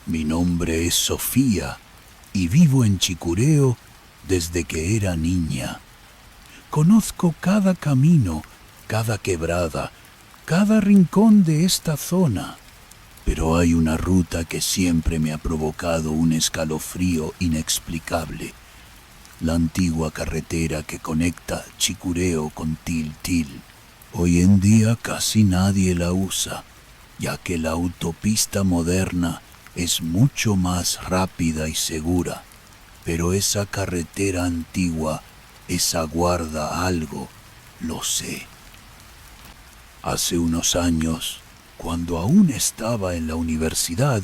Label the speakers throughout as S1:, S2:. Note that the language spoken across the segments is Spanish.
S1: Mi nombre es Sofía y vivo en Chicureo desde que era niña. Conozco cada camino, cada quebrada, cada rincón de esta zona, pero hay una ruta que siempre me ha provocado un escalofrío inexplicable. La antigua carretera que conecta Chicureo con Tiltil. Hoy en día casi nadie la usa, ya que la autopista moderna es mucho más rápida y segura. Pero esa carretera antigua, esa guarda algo, lo sé. Hace unos años, cuando aún estaba en la universidad,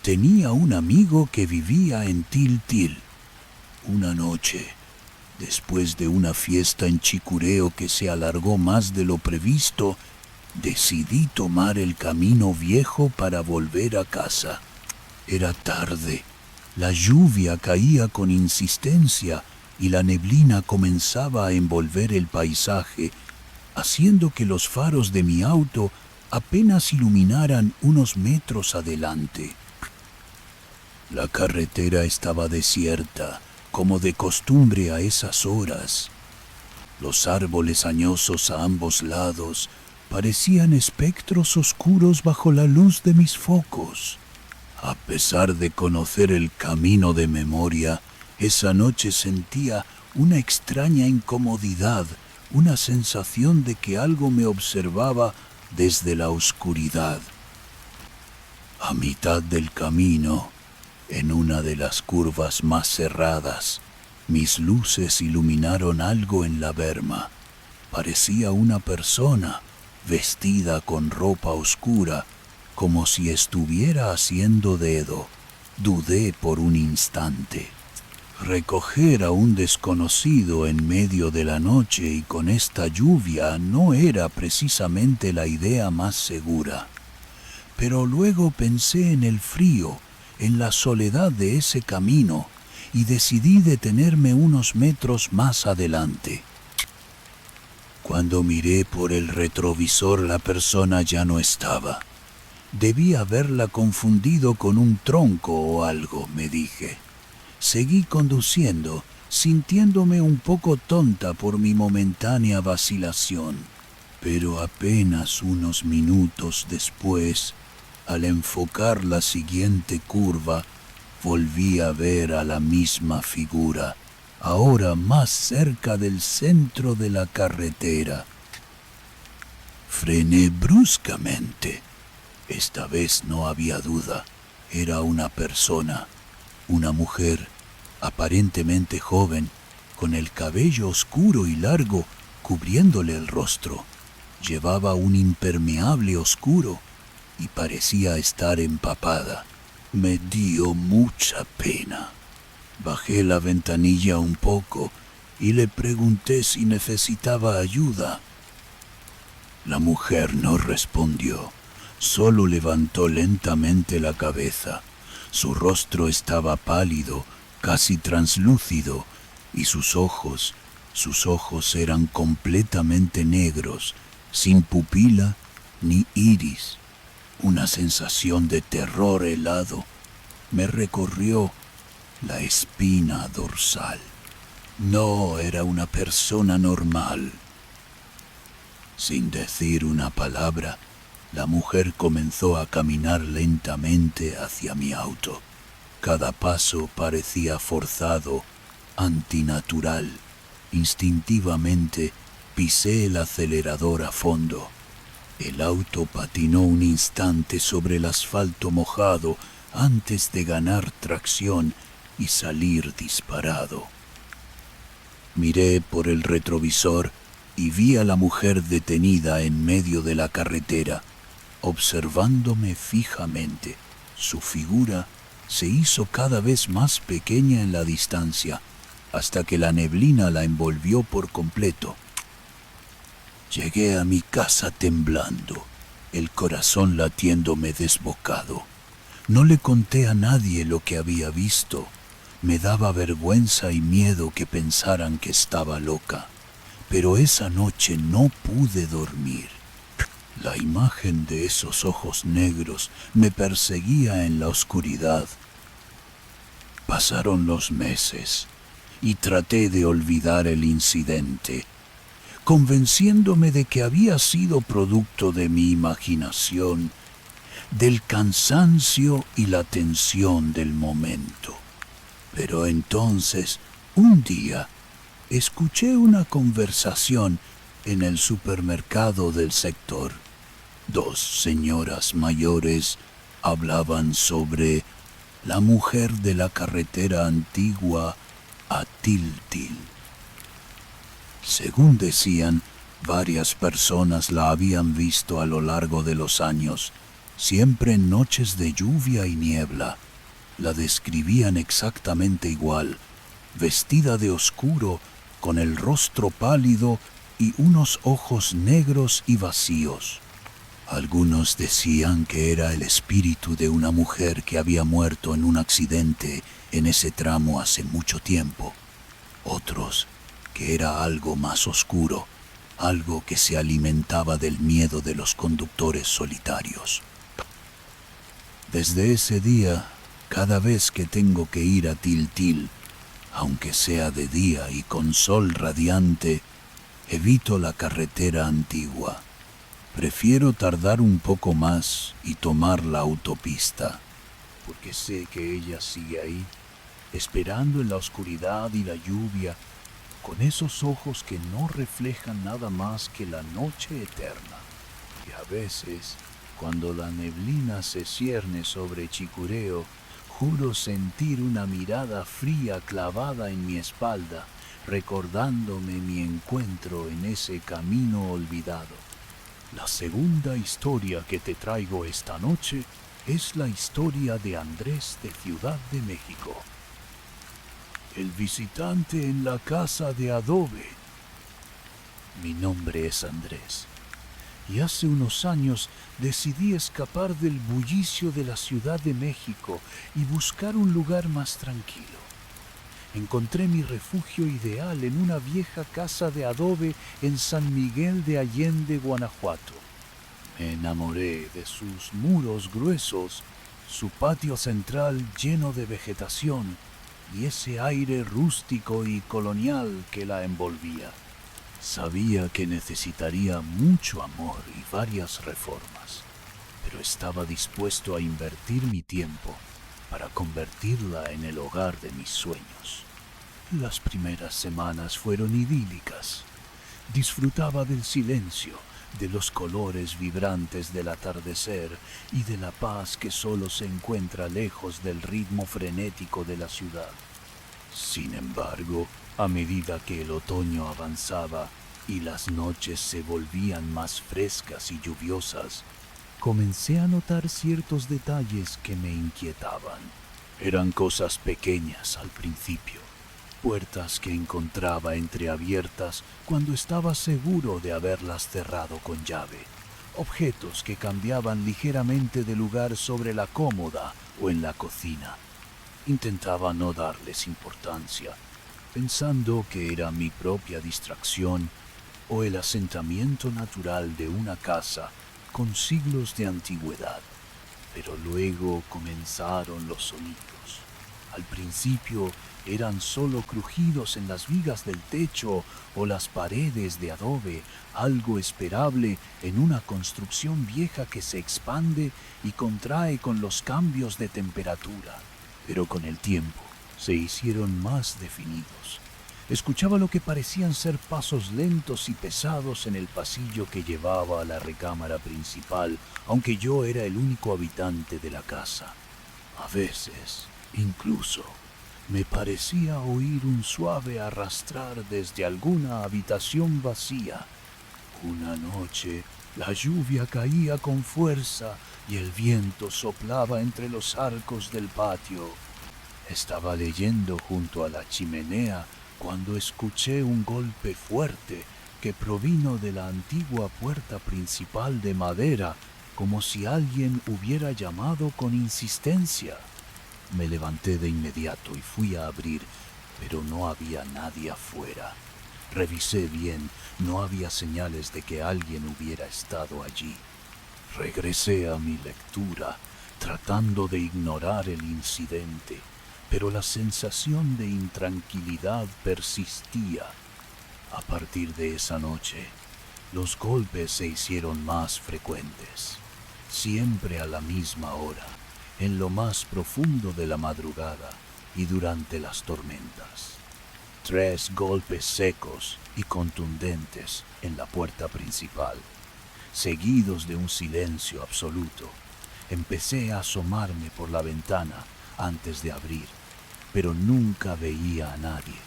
S1: tenía un amigo que vivía en Tiltil. Una noche, después de una fiesta en Chicureo que se alargó más de lo previsto, decidí tomar el camino viejo para volver a casa. Era tarde, la lluvia caía con insistencia y la neblina comenzaba a envolver el paisaje, haciendo que los faros de mi auto apenas iluminaran unos metros adelante. La carretera estaba desierta, como de costumbre a esas horas. Los árboles añosos a ambos lados parecían espectros oscuros bajo la luz de mis focos. A pesar de conocer el camino de memoria, esa noche sentía una extraña incomodidad, una sensación de que algo me observaba desde la oscuridad. A mitad del camino, en una de las curvas más cerradas, mis luces iluminaron algo en la berma. Parecía una persona, vestida con ropa oscura, como si estuviera haciendo dedo. Dudé por un instante. Recoger a un desconocido en medio de la noche y con esta lluvia no era precisamente la idea más segura. Pero luego pensé en el frío, en la soledad de ese camino, y decidí detenerme unos metros más adelante. Cuando miré por el retrovisor, la persona ya no estaba. Debí haberla confundido con un tronco o algo, me dije. Seguí conduciendo, sintiéndome un poco tonta por mi momentánea vacilación. Pero apenas unos minutos después, al enfocar la siguiente curva, volví a ver a la misma figura, ahora más cerca del centro de la carretera. Frené bruscamente. Esta vez no había duda. Era una persona, una mujer, aparentemente joven, con el cabello oscuro y largo cubriéndole el rostro. Llevaba un impermeable oscuro y parecía estar empapada. Me dio mucha pena. Bajé la ventanilla un poco y le pregunté si necesitaba ayuda. La mujer no respondió, solo levantó lentamente la cabeza. Su rostro estaba pálido, casi translúcido, y sus ojos eran completamente negros, sin pupila ni iris. Una sensación de terror helado me recorrió la espina dorsal. No era una persona normal. Sin decir una palabra, la mujer comenzó a caminar lentamente hacia mi auto. Cada paso parecía forzado, antinatural. Instintivamente pisé el acelerador a fondo. El auto patinó un instante sobre el asfalto mojado antes de ganar tracción y salir disparado. Miré por el retrovisor y vi a la mujer detenida en medio de la carretera, observándome fijamente. Su figura se hizo cada vez más pequeña en la distancia, hasta que la neblina la envolvió por completo. Llegué a mi casa temblando, el corazón latiéndome desbocado. No le conté a nadie lo que había visto. Me daba vergüenza y miedo que pensaran que estaba loca. Pero esa noche no pude dormir. La imagen de esos ojos negros me perseguía en la oscuridad. Pasaron los meses y traté de olvidar el incidente, convenciéndome de que había sido producto de mi imaginación, del cansancio y la tensión del momento. Pero entonces, un día, escuché una conversación en el supermercado del sector. Dos señoras mayores hablaban sobre la mujer de la carretera antigua a Tiltil. Según decían, varias personas la habían visto a lo largo de los años, siempre en noches de lluvia y niebla. La describían exactamente igual, vestida de oscuro, con el rostro pálido y unos ojos negros y vacíos. Algunos decían que era el espíritu de una mujer que había muerto en un accidente en ese tramo hace mucho tiempo. Otros que era algo más oscuro, algo que se alimentaba del miedo de los conductores solitarios. Desde ese día, cada vez que tengo que ir a Tiltil, aunque sea de día y con sol radiante, evito la carretera antigua. Prefiero tardar un poco más y tomar la autopista, porque sé que ella sigue ahí, esperando en la oscuridad y la lluvia, con esos ojos que no reflejan nada más que la noche eterna. Y a veces, cuando la neblina se cierne sobre Chicureo, juro sentir una mirada fría clavada en mi espalda, recordándome mi encuentro en ese camino olvidado. La segunda historia que te traigo esta noche es la historia de Andrés de Ciudad de México. El visitante en la casa de adobe. Mi nombre es Andrés, y hace unos años decidí escapar del bullicio de la Ciudad de México y buscar un lugar más tranquilo. Encontré mi refugio ideal en una vieja casa de adobe en San Miguel de Allende, Guanajuato. Me enamoré de sus muros gruesos, su patio central lleno de vegetación y ese aire rústico y colonial que la envolvía. Sabía que necesitaría mucho amor y varias reformas, pero estaba dispuesto a invertir mi tiempo para convertirla en el hogar de mis sueños. Las primeras semanas fueron idílicas. Disfrutaba del silencio, de los colores vibrantes del atardecer y de la paz que solo se encuentra lejos del ritmo frenético de la ciudad. Sin embargo, a medida que el otoño avanzaba y las noches se volvían más frescas y lluviosas, comencé a notar ciertos detalles que me inquietaban. Eran cosas pequeñas al principio, puertas que encontraba entreabiertas cuando estaba seguro de haberlas cerrado con llave, objetos que cambiaban ligeramente de lugar sobre la cómoda o en la cocina. Intentaba no darles importancia, pensando que era mi propia distracción o el asentamiento natural de una casa con siglos de antigüedad. Pero luego comenzaron los sonidos. Al principio eran solo crujidos en las vigas del techo o las paredes de adobe, algo esperable en una construcción vieja que se expande y contrae con los cambios de temperatura. Pero con el tiempo se hicieron más definidos. Escuchaba lo que parecían ser pasos lentos y pesados en el pasillo que llevaba a la recámara principal, aunque yo era el único habitante de la casa. A veces, incluso, me parecía oír un suave arrastrar desde alguna habitación vacía. Una noche, la lluvia caía con fuerza y el viento soplaba entre los arcos del patio. Estaba leyendo junto a la chimenea cuando escuché un golpe fuerte que provino de la antigua puerta principal de madera, como si alguien hubiera llamado con insistencia. Me levanté de inmediato y fui a abrir, pero no había nadie afuera. Revisé bien, No había señales de que alguien hubiera estado allí. Regresé a mi lectura, tratando de ignorar el incidente, pero la sensación de intranquilidad persistía. A partir de esa noche, los golpes se hicieron más frecuentes, siempre a la misma hora, en lo más profundo de la madrugada y durante las tormentas. 3 golpes secos y contundentes en la puerta principal, seguidos de un silencio absoluto. Empecé a asomarme por la ventana antes de abrir, pero nunca veía a nadie.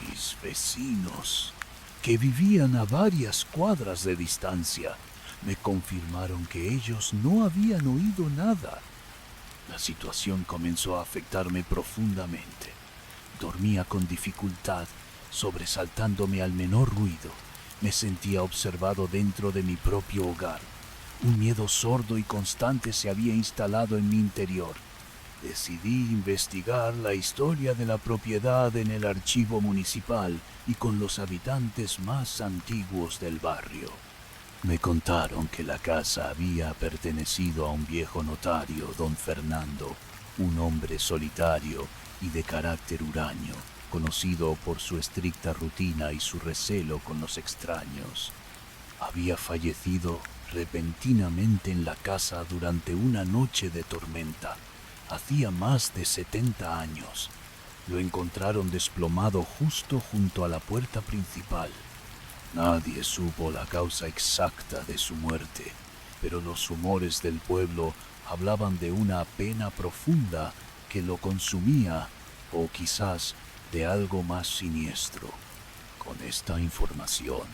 S1: Mis vecinos, que vivían a varias cuadras de distancia, me confirmaron que ellos no habían oído nada. La situación comenzó a afectarme profundamente. Dormía con dificultad, sobresaltándome al menor ruido. Me sentía observado dentro de mi propio hogar. Un miedo sordo y constante se había instalado en mi interior. Decidí investigar la historia de la propiedad en el archivo municipal y con los habitantes más antiguos del barrio. Me contaron que la casa había pertenecido a un viejo notario, don Fernando, un hombre solitario y de carácter huraño, conocido por su estricta rutina y su recelo con los extraños. Había fallecido repentinamente en la casa durante una noche de tormenta. Hacía más de 70 años. Lo encontraron desplomado justo junto a la puerta principal. Nadie supo la causa exacta de su muerte, pero los rumores del pueblo hablaban de una pena profunda que lo consumía, o quizás de algo más siniestro. Con esta información,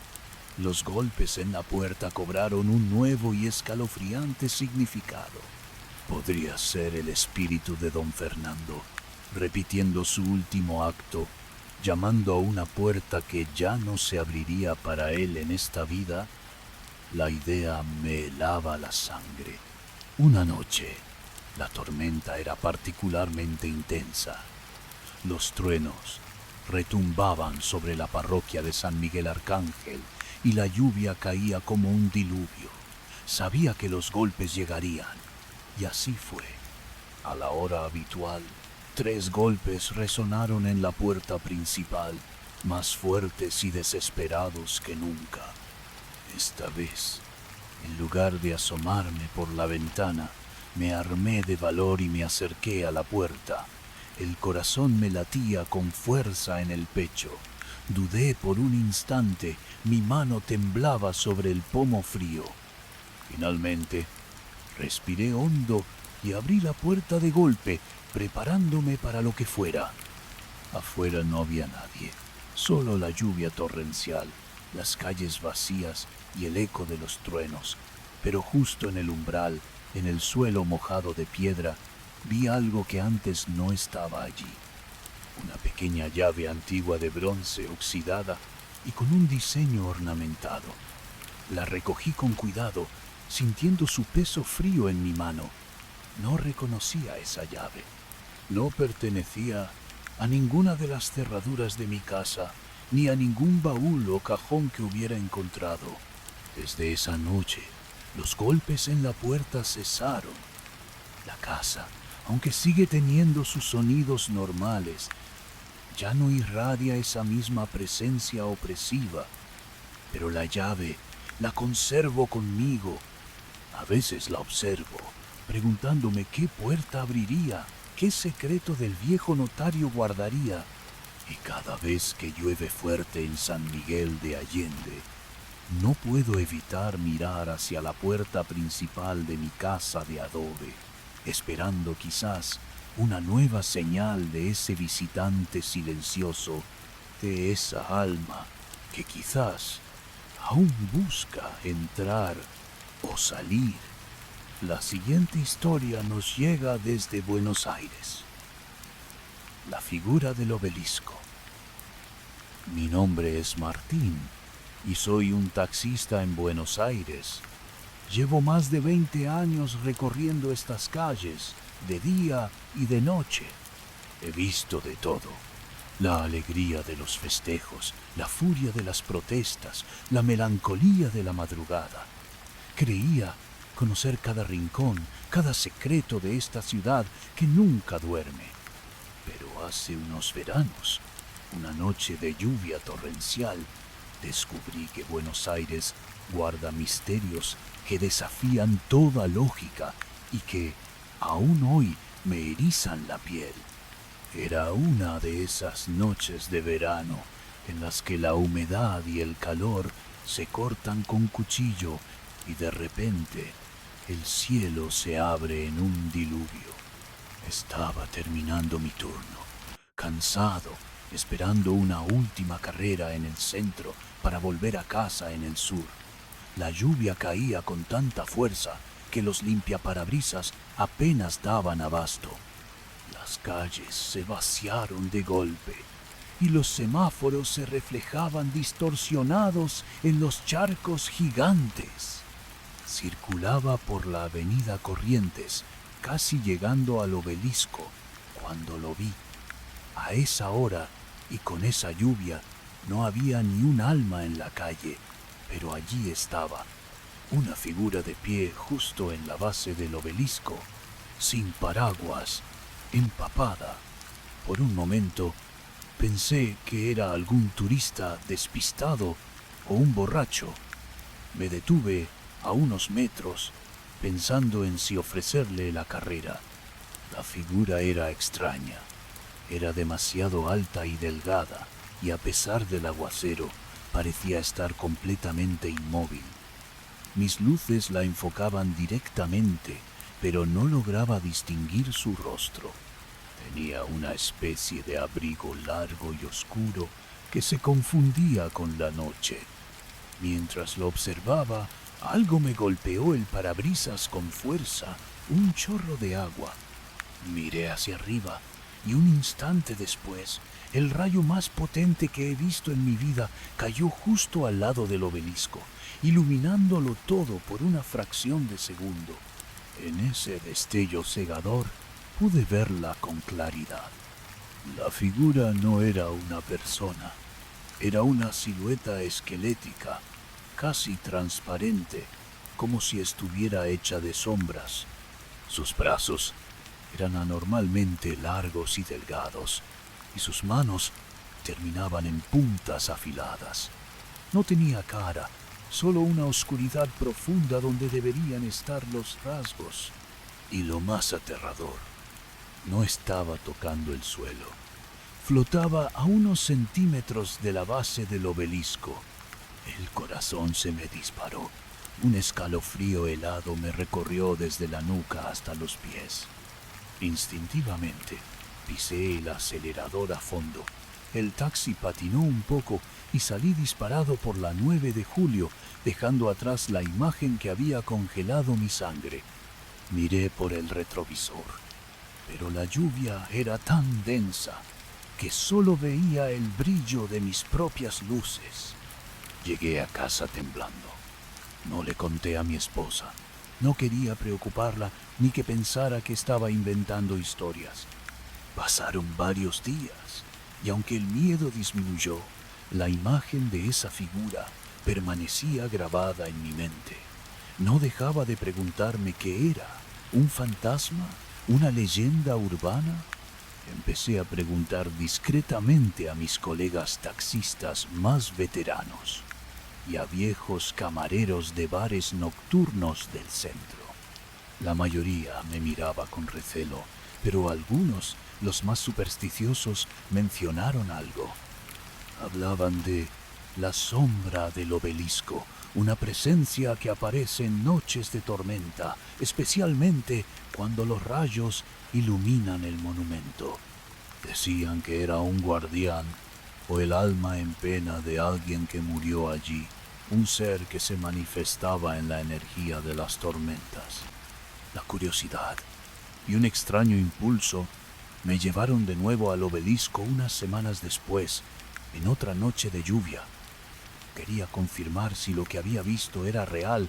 S1: los golpes en la puerta cobraron un nuevo y escalofriante significado. Podría ser el espíritu de don Fernando, repitiendo su último acto, llamando a una puerta que ya no se abriría para él en esta vida. La idea me helaba la sangre. Una noche, la tormenta era particularmente intensa. Los truenos retumbaban sobre la parroquia de San Miguel Arcángel y la lluvia caía como un diluvio. Sabía que los golpes llegarían, y así fue. A la hora habitual, 3 golpes resonaron en la puerta principal, más fuertes y desesperados que nunca. Esta vez, en lugar de asomarme por la ventana, me armé de valor y me acerqué a la puerta. El corazón me latía con fuerza en el pecho. Dudé por un instante, mi mano temblaba sobre el pomo frío. Finalmente, respiré hondo y abrí la puerta de golpe, preparándome para lo que fuera. Afuera no había nadie, solo la lluvia torrencial, las calles vacías y el eco de los truenos. Pero justo en el umbral, en el suelo mojado de piedra, vi algo que antes no estaba allí. Una pequeña llave antigua de bronce oxidada y con un diseño ornamentado. La recogí con cuidado, sintiendo su peso frío en mi mano. No reconocía esa llave. No pertenecía a ninguna de las cerraduras de mi casa, ni a ningún baúl o cajón que hubiera encontrado. Desde esa noche, los golpes en la puerta cesaron. La casa, aunque sigue teniendo sus sonidos normales, ya no irradia esa misma presencia opresiva. Pero la llave la conservo conmigo. A veces la observo, preguntándome qué puerta abriría, qué secreto del viejo notario guardaría. Y cada vez que llueve fuerte en San Miguel de Allende, no puedo evitar mirar hacia la puerta principal de mi casa de adobe, esperando quizás una nueva señal de ese visitante silencioso, de esa alma que quizás aún busca entrar o salir. La siguiente historia nos llega desde Buenos Aires. La figura del obelisco. Mi nombre es Martín y soy un taxista en Buenos Aires. Llevo más de 20 años recorriendo estas calles, de día y de noche. He visto de todo, La alegría de los festejos, la furia de las protestas, la melancolía de la madrugada. Creía conocer cada rincón, cada secreto de esta ciudad que nunca duerme. Pero hace unos veranos, una noche de lluvia torrencial, descubrí que Buenos Aires guarda misterios que desafían toda lógica y que, aún hoy, me erizan la piel. Era una de esas noches de verano en las que la humedad y el calor se cortan con cuchillo y de repente el cielo se abre en un diluvio. Estaba terminando mi turno, cansado, esperando una última carrera en el centro para volver a casa en el sur. La lluvia caía con tanta fuerza que los limpiaparabrisas apenas daban abasto. Las calles se vaciaron de golpe y los semáforos se reflejaban distorsionados en los charcos gigantes. Circulaba por la avenida Corrientes, casi llegando al Obelisco, cuando lo vi. A esa hora y con esa lluvia no había ni un alma en la calle, pero allí estaba, una figura de pie justo en la base del obelisco, sin paraguas, empapada. Por un momento pensé que era algún turista despistado o un borracho. Me detuve a unos metros pensando en si ofrecerle la carrera. La figura era extraña. Era demasiado alta y delgada, y a pesar del aguacero, parecía estar completamente inmóvil. Mis luces la enfocaban directamente, pero no lograba distinguir su rostro. Tenía una especie de abrigo largo y oscuro que se confundía con la noche. Mientras lo observaba, algo me golpeó el parabrisas con fuerza, un chorro de agua. Miré hacia arriba y un instante después, el rayo más potente que he visto en mi vida cayó justo al lado del obelisco, iluminándolo todo por una fracción de segundo. En ese destello cegador pude verla con claridad. La figura no era una persona, era una silueta esquelética, casi transparente, como si estuviera hecha de sombras. Sus brazos eran anormalmente largos y delgados, y sus manos terminaban en puntas afiladas. No tenía cara, solo una oscuridad profunda donde deberían estar los rasgos. Y lo más aterrador, no estaba tocando el suelo. Flotaba a unos centímetros de la base del obelisco. El corazón se me disparó. Un escalofrío helado me recorrió desde la nuca hasta los pies. Instintivamente, pisé el acelerador a fondo. El taxi patinó un poco y salí disparado por la 9 de julio, dejando atrás la imagen que había congelado mi sangre. Miré por el retrovisor, pero la lluvia era tan densa que solo veía el brillo de mis propias luces. Llegué a casa temblando. No le conté a mi esposa. No quería preocuparla ni que pensara que estaba inventando historias. Pasaron varios días y aunque el miedo disminuyó, la imagen de esa figura permanecía grabada en mi mente. No dejaba de preguntarme qué era, ¿un fantasma? ¿Una leyenda urbana? Empecé a preguntar discretamente a mis colegas taxistas más veteranos y a viejos camareros de bares nocturnos del centro. La mayoría me miraba con recelo, pero algunos, los más supersticiosos, mencionaron algo. Hablaban de la sombra del obelisco, una presencia que aparece en noches de tormenta, especialmente cuando los rayos iluminan el monumento. Decían que era un guardián o el alma en pena de alguien que murió allí, un ser que se manifestaba en la energía de las tormentas. La curiosidad y un extraño impulso me llevaron de nuevo al obelisco unas semanas después, en otra noche de lluvia. Quería confirmar si lo que había visto era real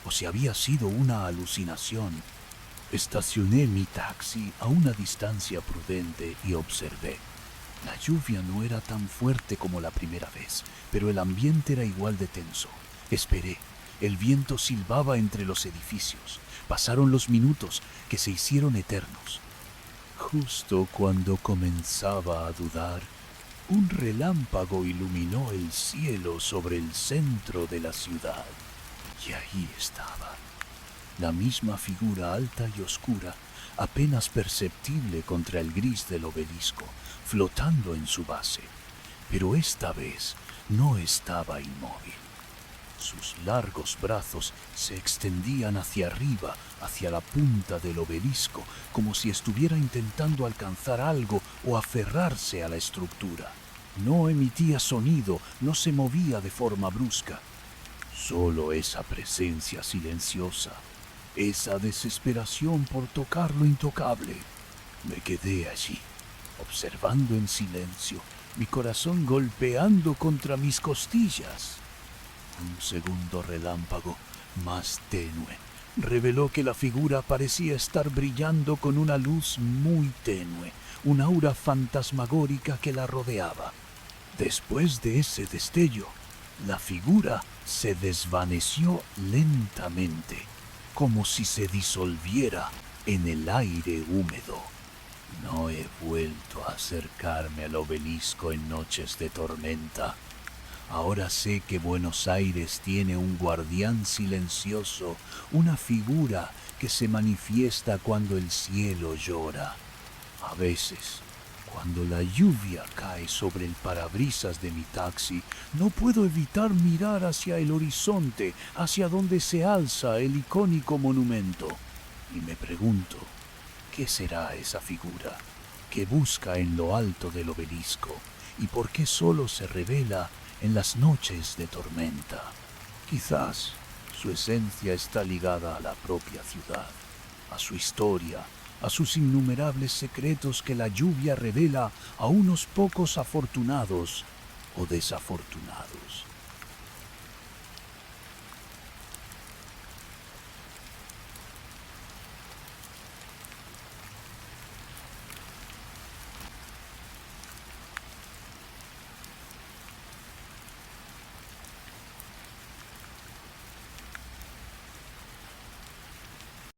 S1: o si había sido una alucinación. Estacioné mi taxi a una distancia prudente y observé. La lluvia no era tan fuerte como la primera vez, pero el ambiente era igual de tenso. Esperé. El viento silbaba entre los edificios. Pasaron los minutos que se hicieron eternos. Justo cuando comenzaba a dudar, un relámpago iluminó el cielo sobre el centro de la ciudad. Y ahí estaba, la misma figura alta y oscura, apenas perceptible contra el gris del obelisco, flotando en su base. Pero esta vez no estaba inmóvil. Sus largos brazos se extendían hacia arriba, hacia la punta del obelisco, como si estuviera intentando alcanzar algo o aferrarse a la estructura. No emitía sonido, no se movía de forma brusca. Solo esa presencia silenciosa, esa desesperación por tocar lo intocable. Me quedé allí, observando en silencio, mi corazón golpeando contra mis costillas. Un segundo relámpago, más tenue, reveló que la figura parecía estar brillando con una luz muy tenue, una aura fantasmagórica que la rodeaba. Después de ese destello, la figura se desvaneció lentamente, como si se disolviera en el aire húmedo. No he vuelto a acercarme al obelisco en noches de tormenta. Ahora sé que Buenos Aires tiene un guardián silencioso, una figura que se manifiesta cuando el cielo llora. A veces, cuando la lluvia cae sobre el parabrisas de mi taxi, no puedo evitar mirar hacia el horizonte, hacia donde se alza el icónico monumento. Y me pregunto, ¿qué será esa figura? ¿Qué busca en lo alto del obelisco? ¿Y por qué solo se revela en las noches de tormenta? Quizás su esencia está ligada a la propia ciudad, a su historia, a sus innumerables secretos que la lluvia revela a unos pocos afortunados o desafortunados.